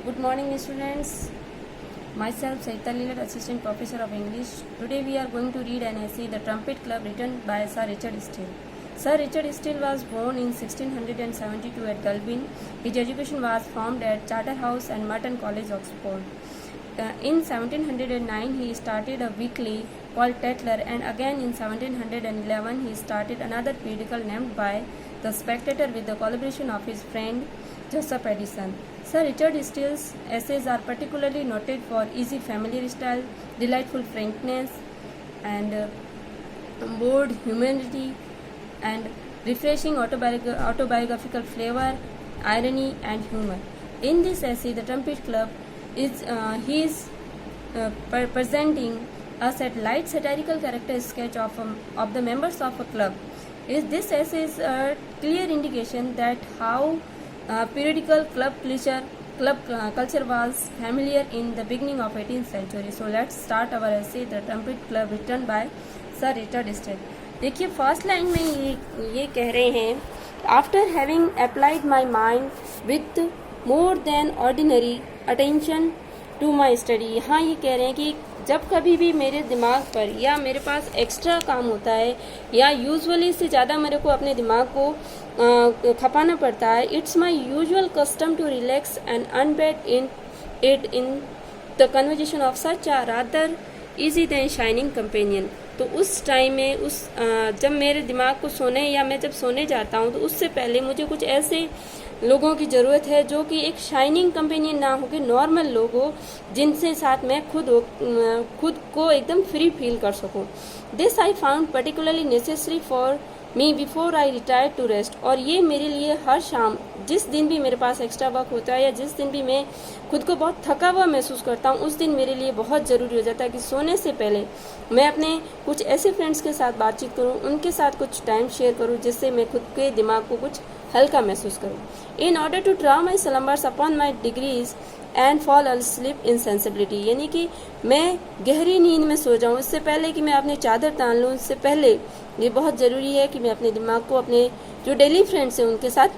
Good morning, students. Myself, Saita Lilat, Assistant Professor of English. Today we are going to read an essay, The Trumpet Club, written by Sir Richard Steele. Sir Richard Steele was born in 1672 at Galvin. His education was formed at Charterhouse and Merton College, Oxford. In 1709, he started a weekly called Tatler, and again in 1711, he started another periodical named by The Spectator with the collaboration of his friend Joseph Addison. Sir Richard Steele's essays are particularly noted for easy familiar style, delightful frankness, and bold humanity, and refreshing autobiographical flavor, irony, and humor. In this essay, The Trumpet Club he is presenting us a light satirical character sketch of the members of a club. This essay is a clear indication that how periodical club culture was familiar in the beginning of 18th century. So let's start our essay, The Trumpet Club, written by Sir Richard Steele. देखिए first line में ये कह रहे हैं, after having applied my mind with more than ordinary attention to my study. यहाँ ये कह रहे हैं कि जब कभी भी मेरे दिमाग पर या मेरे पास एक्स्ट्रा काम होता है या यूजुअली से ज़्यादा मेरे को अपने दिमाग को खपाना पड़ता है, it's my usual custom to relax and unbend in the conversation of such a rather easy than shining companion. तो उस टाइम में जब मेरे दिमाग को सोने या मैं जब सोने जाता हूँ तो उससे पहले मुझे कुछ ऐसे लोगों की ज़रूरत है जो कि एक शाइनिंग कंपेनियन ना हो, कि नॉर्मल लोग हो जिनसे साथ मैं खुद को एकदम फ्री फील कर सकूं। This I found particularly necessary for me before I retire to rest. और ये मेरे लिए हर शाम, जिस दिन भी मेरे पास एक्स्ट्रा वर्क होता है या जिस दिन भी मैं खुद को बहुत थका हुआ महसूस करता हूँ, उस दिन मेरे लिए बहुत ज़रूरी हो जाता है कि सोने से पहले मैं अपने कुछ ऐसे फ्रेंड्स के साथ बातचीत करूँ, उनके साथ कुछ टाइम शेयर करूँ जिससे मैं खुद के दिमाग को कुछ हल्का महसूस करूँ। In order to draw my slumbers upon my degrees and fall asleep insensibility, यानी कि मैं गहरी नींद में सो जाऊँ इससे पहले कि मैं अपनी चादर तान लूँ, इससे पहले ये बहुत ज़रूरी है कि मैं अपने दिमाग को अपने जो डेली फ्रेंड्स हैं उनके साथ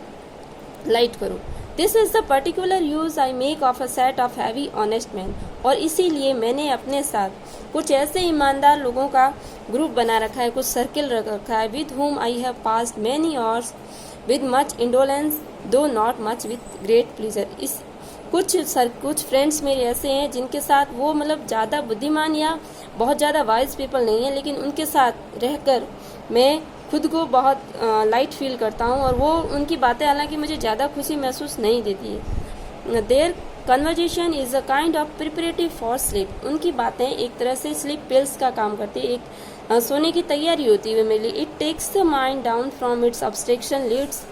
लाइट करूँ। This is the particular use I make of a set of heavy honest man. और इसीलिए मैंने अपने साथ कुछ ऐसे ईमानदार लोगों का ग्रुप बना रखा है, कुछ सर्किल रखा है, with whom I have passed many hours with much indolence though not much with great pleasure। इस कुछ फ्रेंड्स मेरे ऐसे हैं जिनके साथ वो मतलब ज़्यादा बुद्धिमान या बहुत ज़्यादा वाइज पीपल नहीं है, लेकिन उनके साथ रहकर मैं खुद को बहुत लाइट फील करता हूँ और वो उनकी बातें हालांकि मुझे ज़्यादा खुशी महसूस नहीं देती है। Their conversation is a kind of preparative for sleep. उनकी बातें एक तरह से स्लीप पिल्स का काम करती है, एक सोने की तैयारी होती है मेरे लिए। It takes the mind down from its abstraction, leads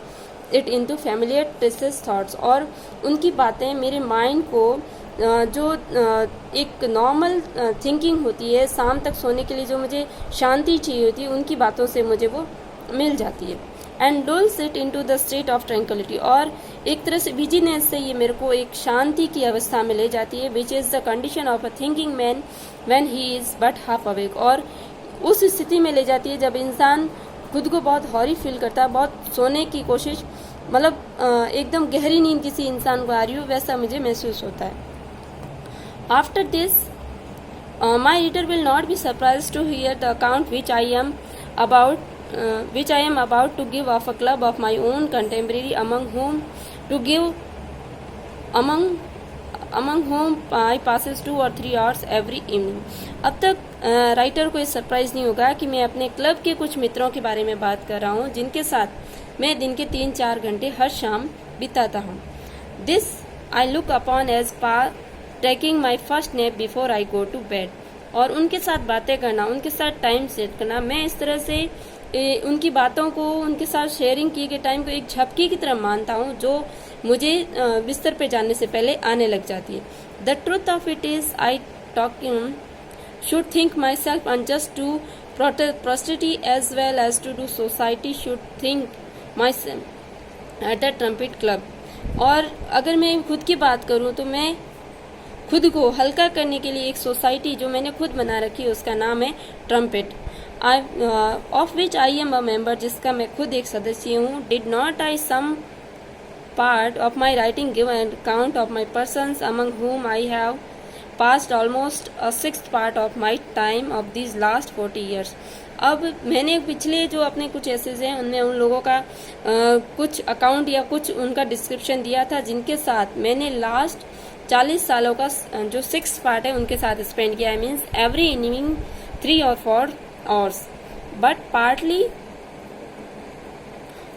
it into familiar traces thoughts. और उनकी बातें मेरे माइंड को जो एक नॉर्मल थिंकिंग होती है, शाम तक सोने के लिए जो मुझे शांति चाहिए होती है, उनकी बातों से मुझे वो मिल जाती है। And doles it into the state of tranquillity, और एक तरह से बिजीनेस से ये मेरे को एक शांति की अवस्था में ले जाती है, which is the condition of a thinking man when he is but half awake. और उस स्थिति में ले जाती है जब इंसान खुद को बहुत हॉरी फील करता है, बहुत सोने की कोशिश, मतलब एकदम गहरी नींद किसी इंसान को आ रही हो, वैसा मुझे महसूस होता है। After this my reader will not be surprise to hear the account which I am about to give of a club of my own contemporary among whom I passes 2 or 3 hours every evening। अब तक writer को ये surprise नहीं होगा कि मैं अपने club के कुछ मित्रों के बारे में बात कर रहा हूँ जिनके साथ मैं दिन के 3-4 घंटे हर शाम बिताता हूँ। This I look upon as taking my first nap before I go to bed. और उनके साथ बातें करना, उनके साथ टाइम सेट करना, मैं इस तरह से उनकी बातों को, उनके साथ शेयरिंग किए गए टाइम को एक झपकी की तरह मानता हूँ जो मुझे बिस्तर पे जाने से पहले आने लग जाती है। The truth of it is I talking should think myself unjust to posterity as well as to do society should think myself at the trumpet club। और अगर मैं खुद की बात करूं तो मैं खुद को हल्का करने के लिए एक सोसाइटी जो मैंने खुद बना रखी है उसका नाम है trumpet, of which I am a member, जिसका मैं खुद एक सदस्य हूँ। Did not I some part of my writing give an account of my persons among whom I have passed almost a sixth part of my time of these last 40 years. अब मैंने पिछले जो अपने कुछ एसेज हैं उनमें उन लोगों का कुछ अकाउंट या कुछ उनका डिस्क्रिप्शन दिया था जिनके साथ मैंने लास्ट 40 सालों का जो सिक्स पार्ट है उनके साथ स्पेंड किया है. Means every evening 3 or 4 hours, but partly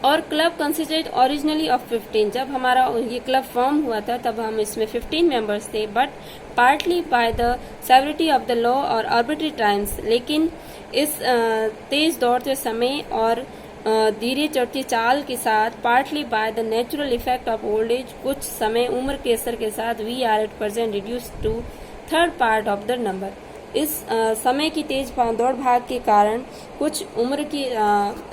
और क्लब कंसिस्टेड ओरिजिनली ऑफ 15. जब हमारा ये क्लब फॉर्म हुआ था तब हम इसमें 15 मेंबर्स थे, but partly by the severity of the law और आर्बिट्री टाइम्स. लेकिन इस तेज दौड़ते समय और धीरे चढ़ती चाल के साथ, partly by the natural effect of old age, कुछ समय उम्र के असर के साथ, we are at present reduce to third part of the number. इस समय की तेज दौड़ भाग के कारण, कुछ उम्र की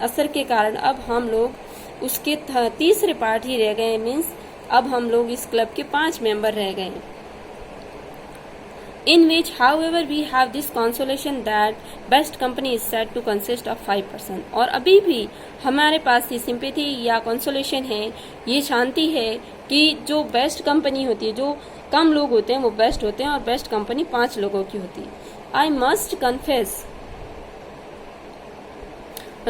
असर के कारण अब हम लोग उसके तीसरे पार्ट ही रह गए. मीन्स अब हम लोग इस क्लब के 5 मेंबर रह गए. In which, however, we have this consolation that best company is said to consist of 5%. और अभी भी हमारे पास ये सिंपैथी या कंसोलेशन है, ये शांति है कि जो बेस्ट कंपनी होती है, जो कम लोग होते हैं वो बेस्ट होते हैं और बेस्ट कंपनी 5 लोगों की होती है. I must confess,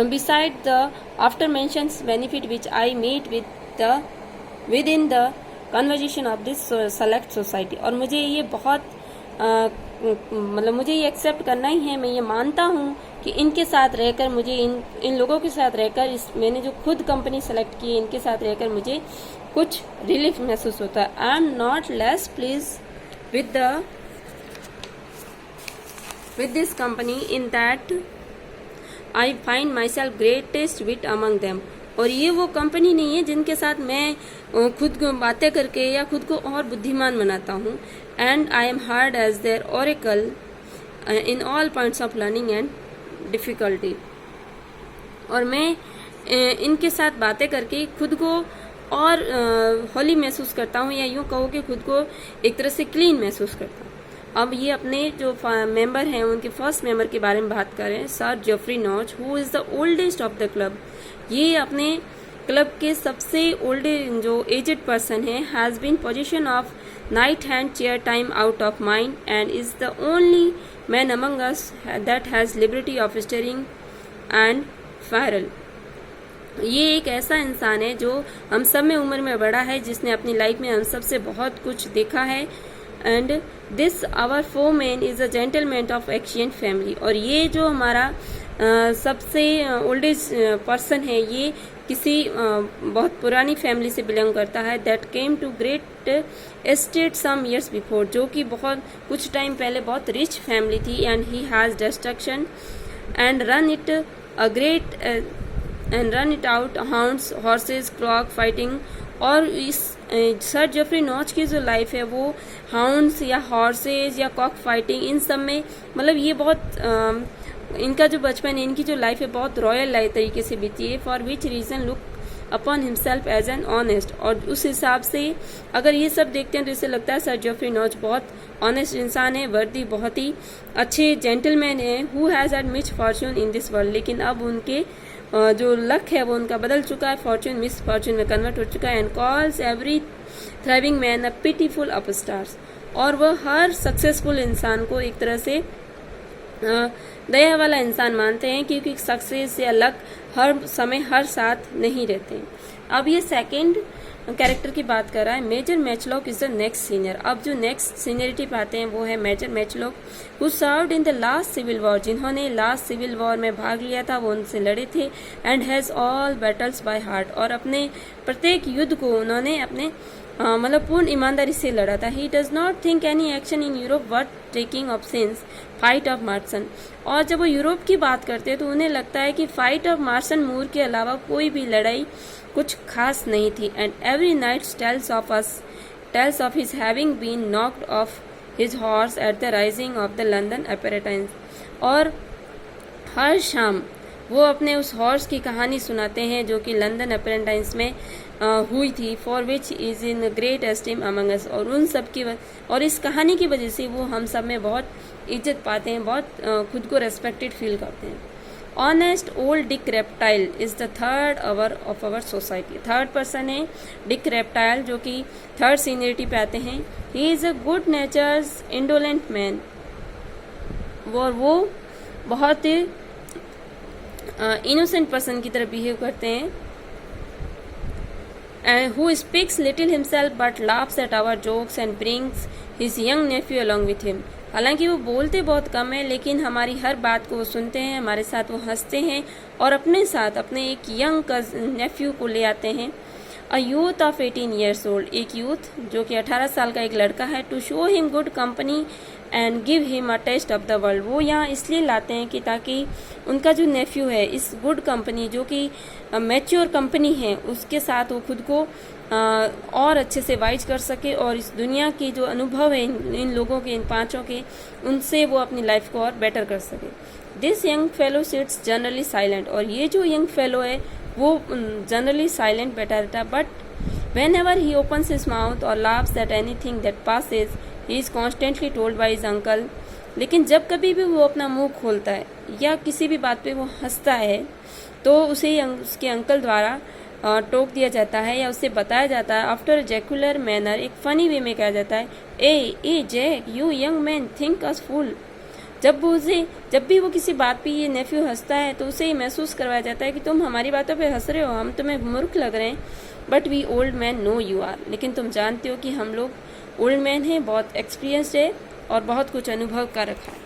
beside the after mentioned benefit which I meet within the conversation of this select society. और मुझे ये बहुत मतलब मुझे ये एक्सेप्ट करना ही है. मैं ये मानता हूँ कि इनके साथ रहकर मुझे इन लोगों के साथ रहकर मैंने जो खुद कंपनी सेलेक्ट की है इनके साथ रहकर मुझे कुछ रिलीफ महसूस होता है. I am not less please with this company in that I find myself greatest wit among them. और ये वो कंपनी नहीं है जिनके साथ मैं खुद को बातें करके या खुद को और बुद्धिमान बनाता हूँ. And I am hard as their oracle in all points of learning and difficulty. और मैं इनके साथ बातें करके खुद को और होली महसूस करता हूँ, या यूँ कहो कि खुद को एक तरह से क्लीन महसूस करता हूँ. अब ये अपने जो मेंबर हैं उनके फर्स्ट मेंबर के बारे में बात करें, Sir Geoffrey Notch, who is the oldest of the club. ये अपने क्लब के सबसे ओल्डे जो एजेड पर्सन है, has been position of night hand chair time out of mind and is the only man among us that has liberty of steering and feral. ये एक ऐसा इंसान है जो हम सब में उम्र में बड़ा है, जिसने अपनी लाइफ में हम सब से बहुत कुछ देखा है. And this our foreman is a gentleman of ancient family. और ये जो हमारा सबसे ओल्डेस्ट पर्सन है, ये किसी बहुत पुरानी फैमिली से बिलोंग करता है. That came to great estate some years before, जो कि बहुत कुछ टाइम पहले बहुत रिच फैमिली थी. And he has destruction and run it out hounds, horses, clock fighting. और इस सर जेफरी नॉच की जो लाइफ है वो हाउंड्स या हॉर्सेज या कॉक फाइटिंग इन सब में, मतलब ये बहुत इनका जो बचपन है, इनकी जो लाइफ है बहुत रॉयल लाइफ तरीके से बीती है. For which reason look upon himself as an honest. और उस हिसाब से अगर ये सब देखते हैं तो इससे लगता है सर जेफरी नॉच बहुत ऑनेस्ट इंसान है, वर्दी बहुत ही अच्छे जेंटलमैन है. Who has had miss Fortune in this world. लेकिन अब उनके जो लक है वो उनका बदल चुका है, फॉर्चून मिस फॉर्चून में कन्वर्ट हो चुका है. And calls every thriving man a pitiful upstarts. और वह हर सक्सेसफुल इंसान को एक तरह से दया वाला इंसान मानते हैं, क्योंकि सक्सेस या लक हर समय हर साथ नहीं रहते हैं. अब ये सेकंड कैरेक्टर की बात कर रहा है. Major Matchlock is the next senior. अब जो नेक्स्ट सीनियरिटी पे आते हैं वो है Major Matchlock, who served in the last civil war. जिन्होंने लास्ट सिविल वॉर में भाग लिया था, वो उनसे लड़े थे. And has all battles by heart. और अपने प्रत्येक युद्ध को उन्होंने अपने मतलब पूर्ण ईमानदारी से लड़ा था. He does not think any action in Europe worth taking of since fight of Marsons. और जब वो यूरोप की बात करते हैं तो उन्हें लगता है कि फाइट ऑफ मार्सन मूर के अलावा कोई भी लड़ाई कुछ खास नहीं थी. And every night tells of his having been knocked off his horse at the rising of the London apprentices. और हर शाम वो अपने उस हॉर्स की कहानी सुनाते हैं जो कि लंदन अपेरेटाइंस में हुई थी. For which is in great esteem among us. और उन सब की और इस कहानी की वजह से वो हम सब में बहुत इज्जत पाते हैं, बहुत खुद को रेस्पेक्टेड फील करते हैं. Honest old Dick Reptile is the third our of our society. Third person है डिक रेप्टाइल, जो कि थर्ड सीनियरिटी पे आते हैं। He is a good natures indolent man, और वो बहुत इनोसेंट पर्सन की तरह बिहेव करते हैं। who speaks little himself but laughs at our jokes and brings his young nephew along with him। हालांकि वो बोलते बहुत कम है, लेकिन हमारी हर बात को वो सुनते हैं, हमारे साथ वो हंसते हैं और अपने साथ अपने एक यंग नेफ्यू को ले आते हैं। A youth of 18 years old, एक यूथ जो कि 18 साल का एक लड़का है। To show him good company and give him a test of the world, वो यहाँ इसलिए लाते हैं कि ताकि उनका जो नेफ्यू है इस गुड कंपनी, जो कि मैच्योर कंपनी है, उसके साथ वो खुद को और अच्छे से वाइज कर सके और इस दुनिया की जो अनुभव है इन लोगों के, इन पांचों के, उनसे वो अपनी लाइफ को और बेटर कर सके। This young fellow sits generally silent, और ये जो यंग फेलो है वो जनरली साइलेंट बैठा रहता है। But whenever he opens his mouth और laughs at anything that passes he is constantly told by his uncle. लेकिन जब कभी भी वो अपना मुंह खोलता है या किसी भी बात पे वो हंसता है तो उसे उसके अंकल द्वारा टोक दिया जाता है या उससे बताया जाता है आफ्टर जैकुलर मैनर, एक फनी वे में कहा जाता है, a jack you young man think us fool. जब भी वो किसी बात पे ये नेफ्यू हंसता है तो उसे ये महसूस करवाया जाता है कि तुम हमारी बातों पे हंस रहे हो, हम तुम्हें मूर्ख लग रहे हैं। But we old man know you are, लेकिन तुम जानते हो कि हम लोग ओल्ड मैन हैं, बहुत एक्सपीरियंस्ड है और बहुत कुछ अनुभव कर रखा है।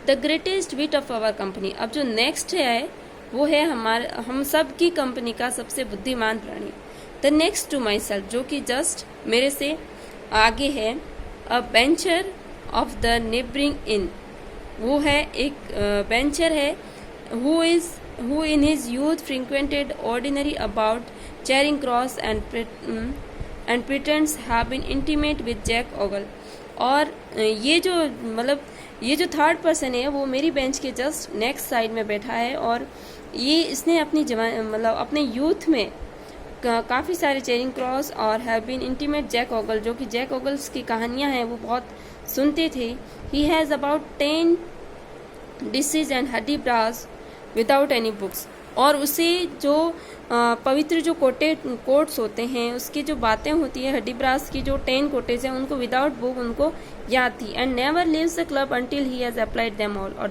The greatest wit of our company, अब जो नेक्स्ट है वो है हम सब की कंपनी का सबसे बुद्धिमान प्राणी। The next to myself, जो कि जस्ट मेरे से आगे है, a bencher of the neighbouring inn, वो है एक बेंचर है who in his youth frequented ordinary about Charing Cross and pretends have been intimate with Jack Ogle। और ये जो थर्ड पर्सन है वो मेरी बेंच के जस्ट नेक्स्ट साइड में बैठा है और ये इसने अपनी अपने यूथ में काफ़ी सारे चेरिंग क्रॉस और have been intimate Jack Ogle, जो कि जैक ओगल्स की कहानियां हैं वो बहुत सुनते थे। He has about 10 disease and हड्डी ब्रास विदाउट एनी बुक्स, और उसे जो पवित्र जो कोट्स होते हैं उसकी जो बातें होती है, हड्डी ब्रास की जो 10 कोटेज हैं उनको विदाउट बुक उनको याद थी। And never leaves the club until he has applied them all,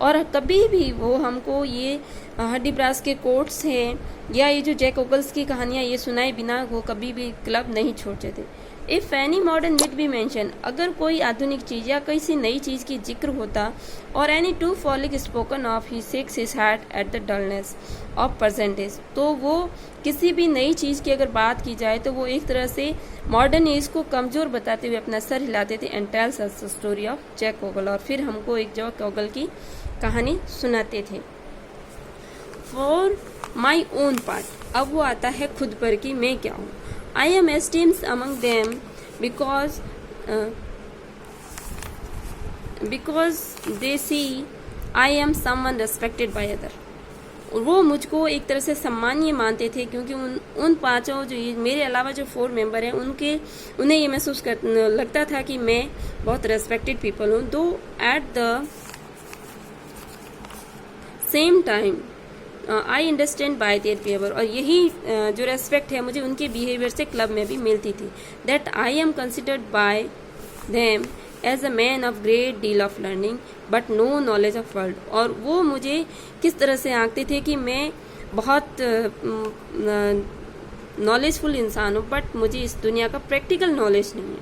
और कभी भी वो हमको ये हड्डी ब्रास के कोट्स हैं या ये जो जैक ओगल्स की कहानियाँ ये सुनाए बिना वो कभी भी क्लब नहीं छोड़ते थे। If any modern wit be mention, अगर कोई आधुनिक चीज़ या किसी नई चीज़ की जिक्र होता, और any two folic spoken of he shakes his hat at the dullness of percentage, तो वो किसी भी नई चीज़ की अगर बात की जाए तो वो एक तरह से मॉडर्न एज को कमज़ोर बताते हुए अपना सर हिलाते थे। And tells us the story of Jack Ogle, और फिर हमको एक जैक ओगल की कहानी सुनाते थे। फॉर माई ओन पार्ट, अब वो आता है खुद पर कि मैं क्या हूँ। I am esteemed among them because they see I am someone respected by other। वो मुझको एक तरह से सम्मानीय मानते थे क्योंकि उन पांचों जो मेरे अलावा जो 4 मेंबर हैं उन्हें ये महसूस लगता था कि मैं बहुत रेस्पेक्टेड पीपल हूँ। दो at the same time I understand by their behaviour, और यही जो रेस्पेक्ट है मुझे उनके बिहेवियर से क्लब में भी मिलती थी। That I am considered by them as a man of great deal of learning but no knowledge of world, और वो मुझे किस तरह से आंकते थे कि मैं बहुत नॉलेजफुल इंसान हूँ बट मुझे इस दुनिया का प्रैक्टिकल नॉलेज नहीं है।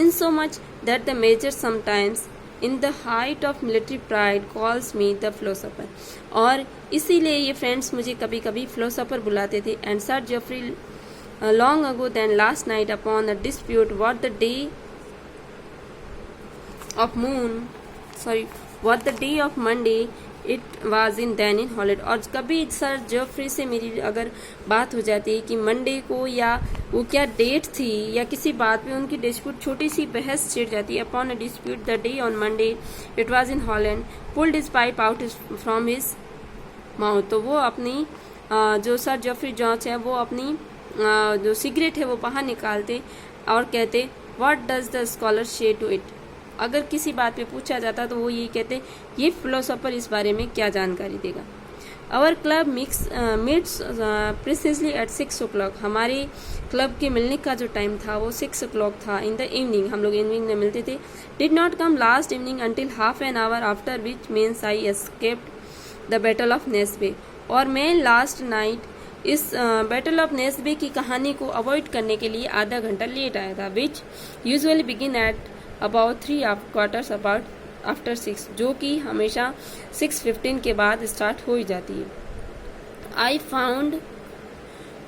Insomuch that the major sometimes in the height of military pride calls me the philosopher, और इसीलिए ये फ्रेंड्स मुझे कभी कभी फिलोसोफर बुलाते थे। And Sir Geoffrey long ago then last night upon a dispute what the day of Monday it was in then in holiday, और कभी सर जेफरी से मेरी अगर बात हो जाती कि मंडे को या वो क्या डेट थी या किसी बात में उनकी डिस्प्यूट छोटी सी बहस छिड़ जाती है। Upon a dispute the day on Monday it was in Holland pulled his pipe out from his mouth, तो वो अपनी जो सर जेफरी जॉर्ज है वो अपनी जो सिगरेट है वो बाहर निकालते और कहते व्हाट डज द स्कॉलर से टू इट, अगर किसी बात पे पूछा जाता तो वो ये कहते ये फिलोसोफर इस बारे में क्या जानकारी देगा। Our club meets precisely at 6 o'clock। हमारे क्लब के मिलने का जो टाइम था वो 6 o'clock था। इन द इवनिंग, हम लोग इवनिंग में मिलते थे। Did not come last evening until half an hour after which means I escaped the battle of Naseby. और मैं लास्ट नाइट इस बैटल ऑफ नेस्बे की कहानी को अवॉइड करने के लिए आधा घंटा लेट आया था, विच usually begin at about 3/4 about after 6, जो कि हमेशा 6:15 के बाद स्टार्ट हो ही जाती है। I found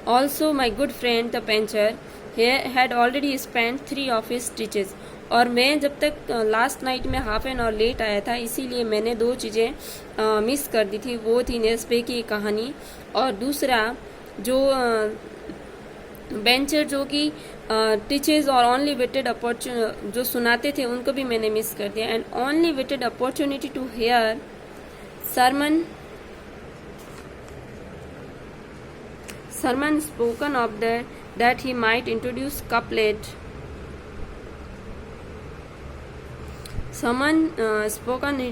also my good friend the bencher had already spend 3 of his stitches। और मैं जब तक लास्ट नाइट में हाफ एन आवर लेट आया था, इसीलिए मैंने 2 चीज़ें मिस कर दी थी। वो थी नेस्बे की कहानी और दूसरा जो बेंचर जो कि टीचर्स और ओनली वेटेड अपॉर्चुनिटी जो सुनाते थे उनको भी मैंने मिस कर दिया। And only waited opportunity to hear sermon spoken of that he might introduce couplet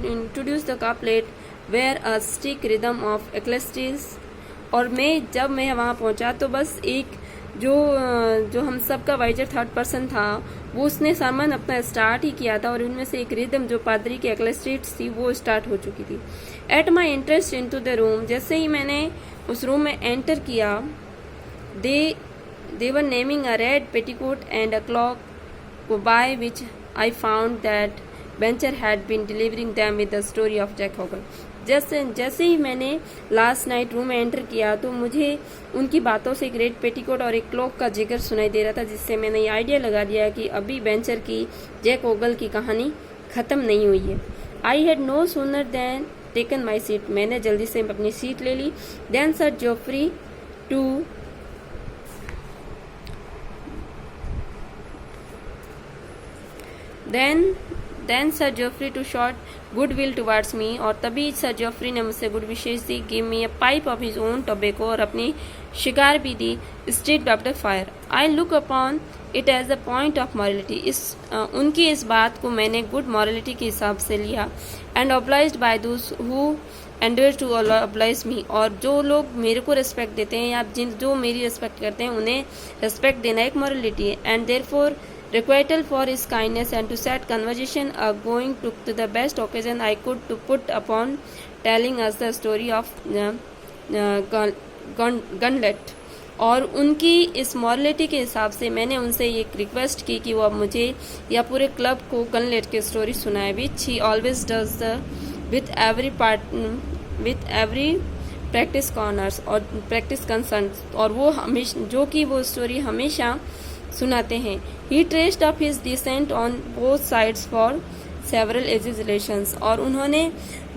introduce the couplet where a stick rhythm of Ecclesiastes। और जब मैं वहाँ पहुँचा तो बस एक जो हम सब का वाइजर थर्ड पर्सन था वो उसने सरमन अपना स्टार्ट ही किया था और उनमें से एक रिदम जो पादरी की एक्लेस्ट्रेट्स थी वो स्टार्ट हो चुकी थी। At my interest into the room, जैसे ही मैंने उस रूम में एंटर किया, they were naming a red petticoat and a cloak by which I found that bencher had been delivering them with the story of Jack Ogle. जैसे ही मैंने last night room में एंटर किया तो मुझे उनकी बातों से एक रेड पेटीकोट और एक क्लॉक का जिक्र सुनाई दे रहा था, जिससे मैंने ये आइडिया लगा दिया कि अभी बेंचर की जैक ओगल की कहानी ख़त्म नहीं हुई है। I had no sooner than taken my seat, मैंने जल्दी से अपनी सीट ले ली। Then sir Jeoffrey sir Jeoffrey to shot good will towards me, और तभी सर जोफ्री ने मुझसे गुड विशेष दी। Give me a pipe of his own tobacco, और अपनी शिकार भी दी। Street after fire I look upon it as a point of morality, उनकी इस बात को मैंने गुड मॉरलिटी के हिसाब से लिया। And obliged by those who endeavour to oblige me, और जो लोग मेरे को रिस्पेक्ट देते हैं या जो मेरी रिस्पेक्ट करते हैं उन्हें रिस्पेक्ट देना एक मॉरलिटी है। And therefore requital for his kindness and to set conversation going to the best occasion I could to put upon telling us the story of Gunlet। और उनकी इस मॉरलिटी के हिसाब से मैंने उनसे एक रिक्वेस्ट की कि वो अब मुझे या पूरे क्लब को गनलेट की स्टोरी सुनाए, which he always does with every practice corners और प्रैक्टिस कंसर्न, और वो हमेशा जो कि वो स्टोरी हमेशा सुनाते हैं। He traced up his descent on both sides for several ages relations, और उन्होंने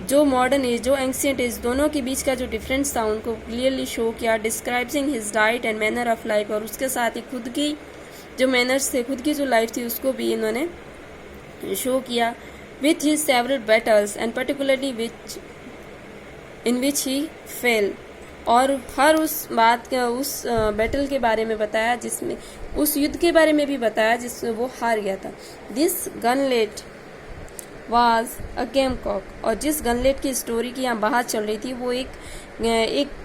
जो मॉडर्न एज जो एंशियंट एज दोनों के बीच का जो डिफरेंस था उनको क्लियरली शो किया। Describing his diet and manner of life, और उसके साथ ही खुद की जो मैनर्स थे, खुद की जो लाइफ थी उसको भी इन्होंने शो किया। With his several battles and particularly in which he fail, और हर उस बात का उस बैटल के बारे में बताया, जिसमें उस युद्ध के बारे में भी बताया जिसमें वो हार गया था। This Gantlet was a game cock, और जिस गनलेट की स्टोरी की यहाँ बात चल रही थी वो एक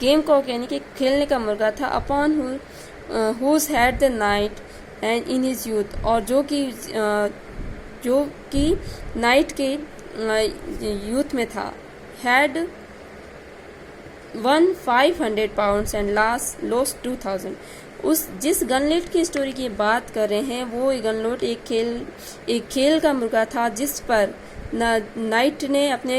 गेम कॉक यानी कि खेलने का मुर्गा था। Upon whose had the knight and in his youth, और जो कि नाइट के यूथ में था। Had won 500 pounds and lost 2000। जिस गनलेट की स्टोरी की बात कर रहे हैं वो गनलेट एक खेल का मुर्गा था जिस पर नाइट ने अपने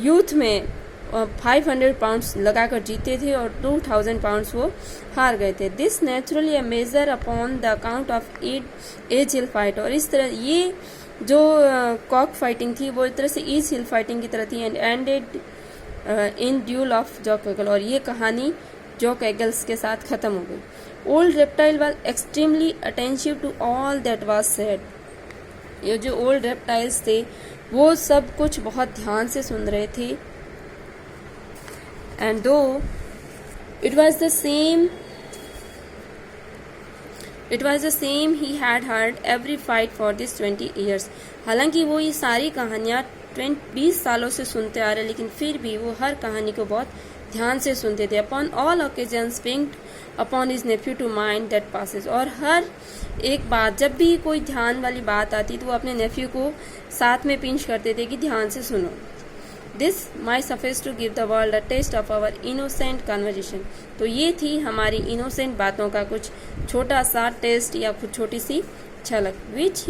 यूथ में 500 पाउंड्स लगाकर जीते थे और 2000 पाउंड्स वो हार गए थे। This naturally a Major upon the account of Edge Hill fight, और इस तरह ये जो कॉक फाइटिंग थी वो एक तरह से एज हिल फाइटिंग की तरह थी। And ended in duel of Jack Ogle, और ये कहानी जॉक एगल्स के साथ खत्म हो गई। Old Reptile was extremely attentive to all that was said, ये जो ओल्ड रेप्टाइल्स थे वो सब कुछ बहुत ध्यान से सुन रहे थे। एंड दो it was the same it was the same he had heard every fight for this 20 years. हालांकि वो ये सारी कहानियाँ 20 सालों से सुनते आ रहे, लेकिन फिर भी वो हर कहानी को बहुत ध्यान से सुनते थे। Upon all occasions winked upon his nephew to mind that passage. और हर एक बात, जब भी कोई ध्यान वाली बात आती तो वो अपने नेफ्यू को साथ में पिंच करते थे कि ध्यान से सुनो। This might suffice to give the world a taste of our innocent conversation। तो ये थी हमारी इनोसेंट बातों का कुछ छोटा सा टेस्ट या कुछ छोटी सी झलक, which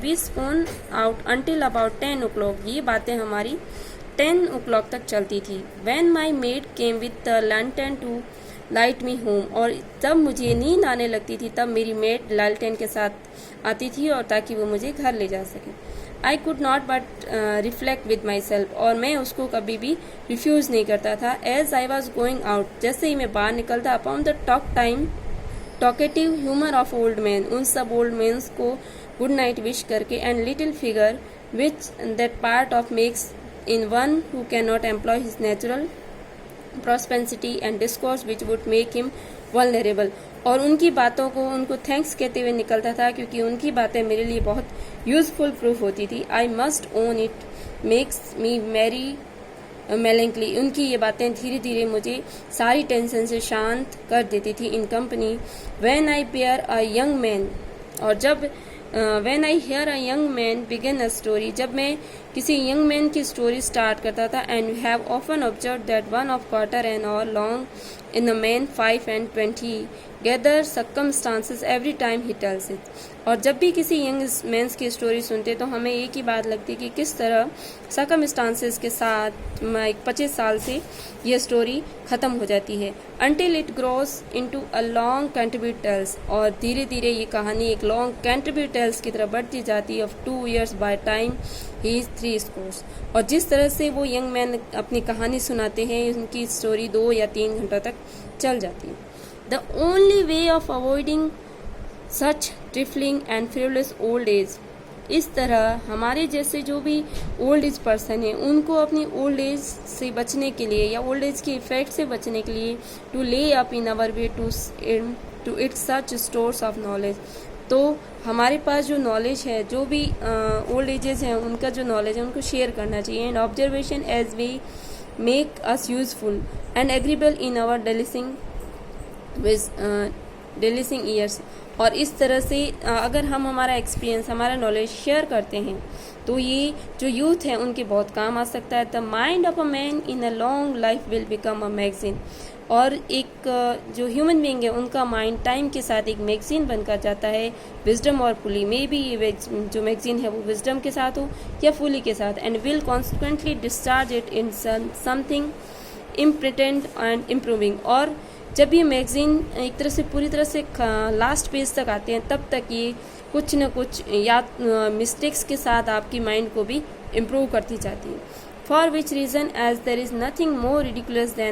we spun out until about 10 o'clock। ये बातें हमारी 10 o'clock तक चलती थी। When my maid came with the lantern to light me home। और जब मुझे नींद आने लगती थी तब मेरी मेड लालटेन के साथ आती थी और ताकि वो मुझे घर ले जा सके। I could not but reflect with myself. और मैं उसको कभी भी रिफ्यूज़ नहीं करता था। As I was going out, जैसे ही मैं बाहर निकलता, upon the talkative humour of old man, उन सब ओल्ड मैन्स को गुड नाइट विश करके, and little figure which that part of makes in one who can not employ his natural prosperity and discourse which would make him vulnerable. और उनकी बातों को उनको thanks कहते हुए निकलता था, क्योंकि उनकी बातें मेरे लिए बहुत यूजफुल प्रूफ होती थी। I must own it makes me merry melancholy. उनकी ये बातें धीरे धीरे मुझे सारी टेंशन से शांत कर देती थी। In company when I pair a young man, और जब when I hear a young man begin a story, जब मैं किसी यंग मैन की स्टोरी स्टार्ट करता था, and you have often observe that one of quarter an hour long in the man 5 and 20 gather circumstances every time he tells it. और जब भी किसी यंग मैंस की स्टोरी सुनते तो हमें एक ही बात लगती कि किस तरह सर्कमस्टांसेस के साथ 25 साल से ये स्टोरी ख़त्म हो जाती है। Until it grows into a long Canterbury tales. और धीरे धीरे ये कहानी एक लॉन्ग कैंटरबरी टेल्स की तरफ बढ़ती जाती है। Of 2 years by time he is 3 scores। और जिस तरह से वो यंग मैन अपनी कहानी सुनाते हैं, उनकी स्टोरी 2 या 3 घंटों तक चल जाती है। The only way of avoiding such trifling and frivolous old age. इस तरह हमारे जैसे जो भी ओल्ड एज पर्सन है, उनको अपनी ओल्ड एज से बचने के लिए या ओल्ड एज के इफेक्ट से बचने के लिए, to lay up in our way to it such stores of knowledge. तो हमारे पास जो नॉलेज है, जो भी ओल्ड एजेस हैं उनका जो नॉलेज है, उनको शेयर करना चाहिए। And observation as we make us useful and agreeable in our declining years. और इस तरह से अगर हम हमारा एक्सपीरियंस, हमारा नॉलेज शेयर करते हैं तो ये जो यूथ है उनके बहुत काम आ सकता है। The mind of a man in a long life will become a magazine. और एक जो ह्यूमन बीइंग है उनका माइंड टाइम के साथ एक मैगजीन बनकर जाता है, विजडम और फुली। मे बी ये जो मैगजीन है वो विजडम के साथ हो या फुली के साथ, and will consequently discharge it in something important and improving. और जब ये मैगजीन एक तरह से पूरी तरह से लास्ट पेज तक आते हैं, तब तक ये कुछ न कुछ या मिस्टेक्स के साथ आपकी माइंड को भी इम्प्रूव करती जाती है। For which reason as there is nothing more ridiculous then